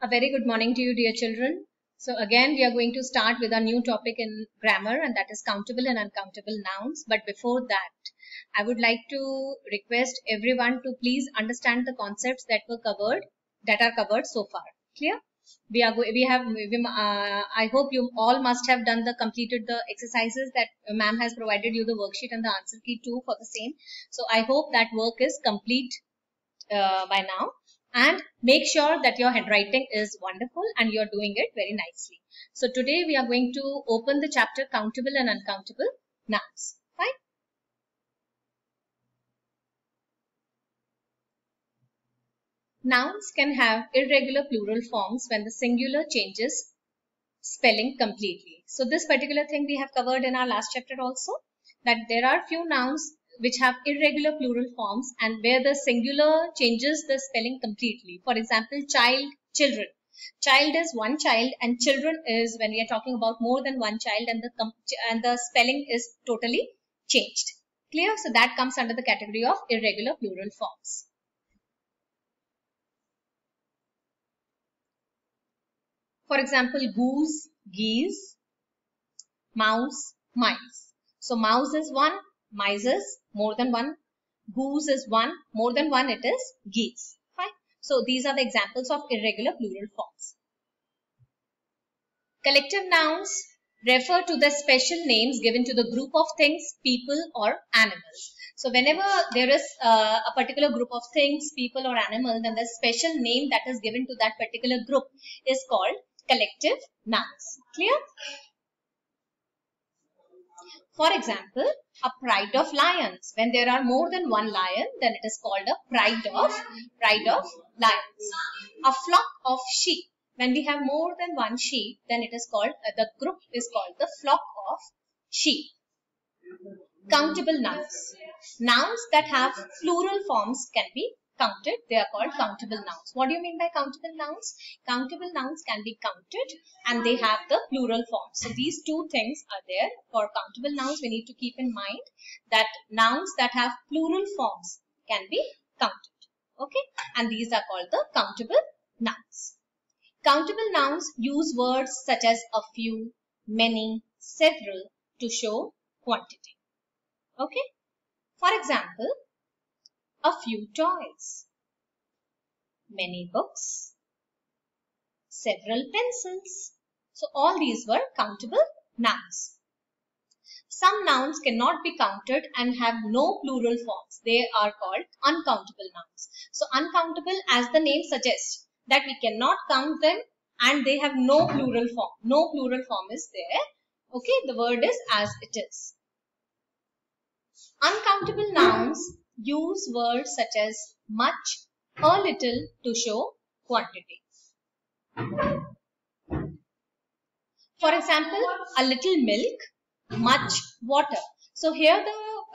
A very good morning to you, dear children. So again, we are going to start with a new topic in grammar, and that is countable and uncountable nouns. But before that, I would like to request everyone to please understand the concepts that are covered so far. Clear? I hope you all must have completed the exercises that ma'am has provided you the worksheet and the answer key too for the same. So I hope that work is complete by now. And make sure that your handwriting is wonderful and you're doing it very nicely. So today we are going to open the chapter Countable and Uncountable Nouns. Fine. Nouns can have irregular plural forms when the singular changes spelling completely. So this particular thing we have covered in our last chapter also, that there are few nouns which have irregular plural forms and where the singular changes the spelling completely. For example, child, children. Child is one child and children is when we are talking about more than one child, and the spelling is totally changed. Clear? So that comes under the category of irregular plural forms. For example, goose, geese, mouse, mice. So mouse is one, mice is more than one, goose is one, more than one it is geese. Fine. So these are the examples of irregular plural forms. Collective nouns refer to the special names given to the group of things, people or animals. So whenever there is a particular group of things, people or animals, then the special name that is given to that particular group is called collective nouns. Clear? For example, a pride of lions. When there are more than one lion, then it is called a pride of lions. A flock of sheep. When we have more than one sheep, then it is called, the group is called the flock of sheep. Countable nouns. Nouns that have plural forms can be counted. They are called countable nouns. What do you mean by countable nouns? Countable nouns can be counted and they have the plural form. So these two things are there. For countable nouns, we need to keep in mind that nouns that have plural forms can be counted. Okay? And these are called the countable nouns. Countable nouns use words such as a few, many, several to show quantity. Okay? For example, a few toys, many books, several pencils. So all these were countable nouns. Some nouns cannot be counted and have no plural forms. They are called uncountable nouns. So uncountable, as the name suggests, that we cannot count them and they have no plural form. No plural form is there. Okay, the word is as it is. Uncountable nouns use words such as much, a little to show quantity. For example, a little milk, much water. So here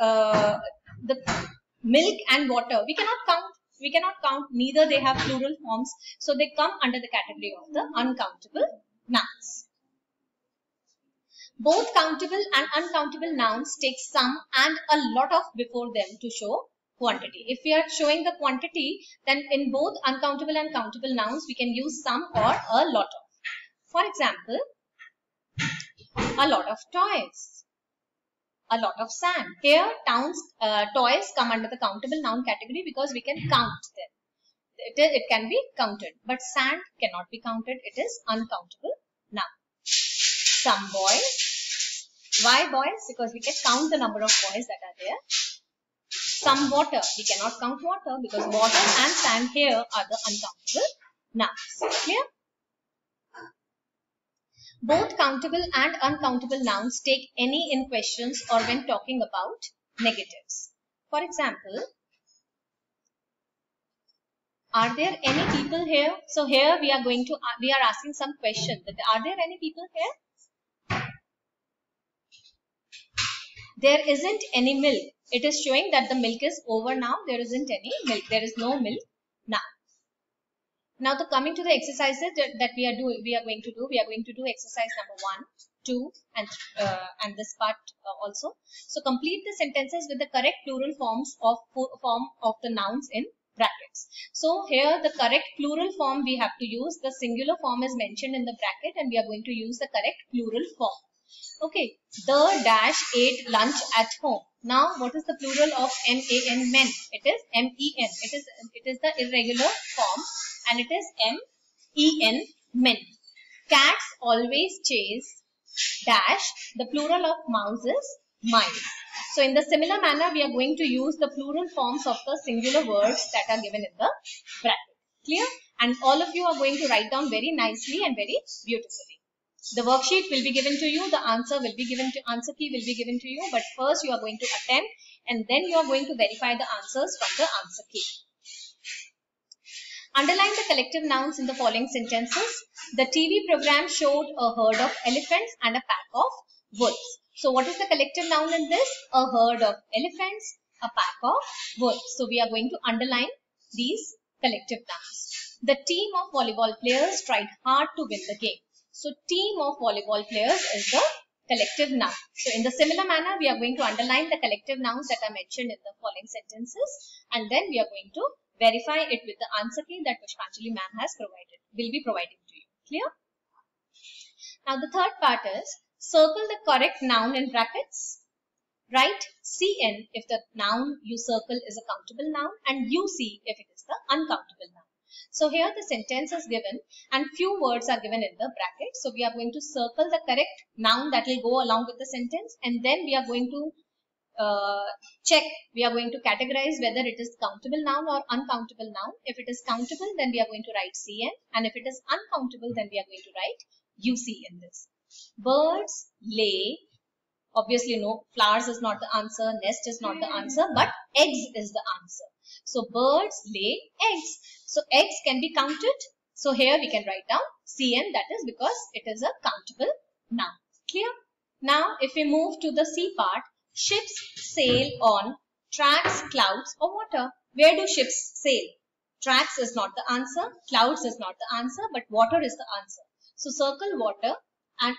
the milk and water we cannot count. We cannot count. Neither they have plural forms. So they come under the category of the uncountable nouns. Both countable and uncountable nouns take some and a lot of before them to show quantity. If we are showing the quantity, then in both uncountable and countable nouns, we can use some or a lot of. For example, a lot of toys, a lot of sand. Here, toys come under the countable noun category because we can count them. It can be counted, but sand cannot be counted. It is uncountable noun. Some boys. Why boys? Because we can count the number of boys that are there. Some water. We cannot count water because water and sand here are the uncountable nouns. Clear? Both countable and uncountable nouns take any in questions or when talking about negatives. For example, are there any people here? So here we are asking some question. Are there any people here? There isn't any milk. It is showing that the milk is over now. There isn't any milk. There is no milk now. Now, coming to the exercises that we are going to do exercise number 1, 2, and this part also. So complete the sentences with the correct plural form of the nouns in brackets. So here the correct plural form we have to use. The singular form is mentioned in the bracket and we are going to use the correct plural form. Okay, the dash ate lunch at home. Now, what is the plural of M-A-N, men? It is M-E-N. It is the irregular form and it is M-E-N, men. Cats always chase dash. The plural of mouse is mice. So, in the similar manner, we are going to use the plural forms of the singular words that are given in the bracket. Clear? And all of you are going to write down very nicely and very beautifully. The worksheet will be given to you. The answer will be given to answer key will be given to you. But first you are going to attempt and then you are going to verify the answers from the answer key. Underline the collective nouns in the following sentences. The TV program showed a herd of elephants and a pack of wolves. So what is the collective noun in this? A herd of elephants, a pack of wolves. So we are going to underline these collective nouns. The team of volleyball players tried hard to win the game. So team of volleyball players is the collective noun. So in the similar manner, we are going to underline the collective nouns that are mentioned in the following sentences. And then we are going to verify it with the answer key that Pushpanjali ma'am has will be providing to you. Clear? Now the third part is circle the correct noun in brackets. Write CN if the noun you circle is a countable noun and UC if it is the uncountable noun. So here the sentence is given and few words are given in the bracket. So we are going to circle the correct noun that will go along with the sentence and then we are going to check, we are going to categorize whether it is countable noun or uncountable noun. If it is countable, then we are going to write CN and if it is uncountable, then we are going to write UC in this. Birds lay, obviously no, flowers is not the answer, nest is not the answer, but eggs is the answer. So birds lay eggs. So eggs can be counted. So here we can write down CN, that is because it is a countable noun. Clear? Now if we move to the C part, ships sail on tracks, clouds or water. Where do ships sail? Tracks is not the answer, clouds is not the answer, but water is the answer. So circle water,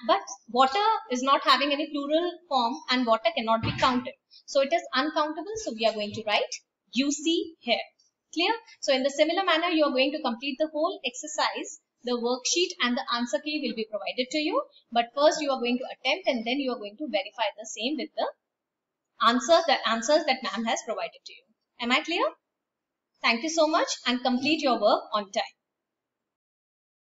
but water is not having any plural form and water cannot be counted. So it is uncountable. So we are going to write UC here. Clear? So in the similar manner, you are going to complete the whole exercise. The worksheet and the answer key will be provided to you. But first you are going to attempt and then you are going to verify the same with the answers that ma'am has provided to you. Am I clear? Thank you so much and complete your work on time.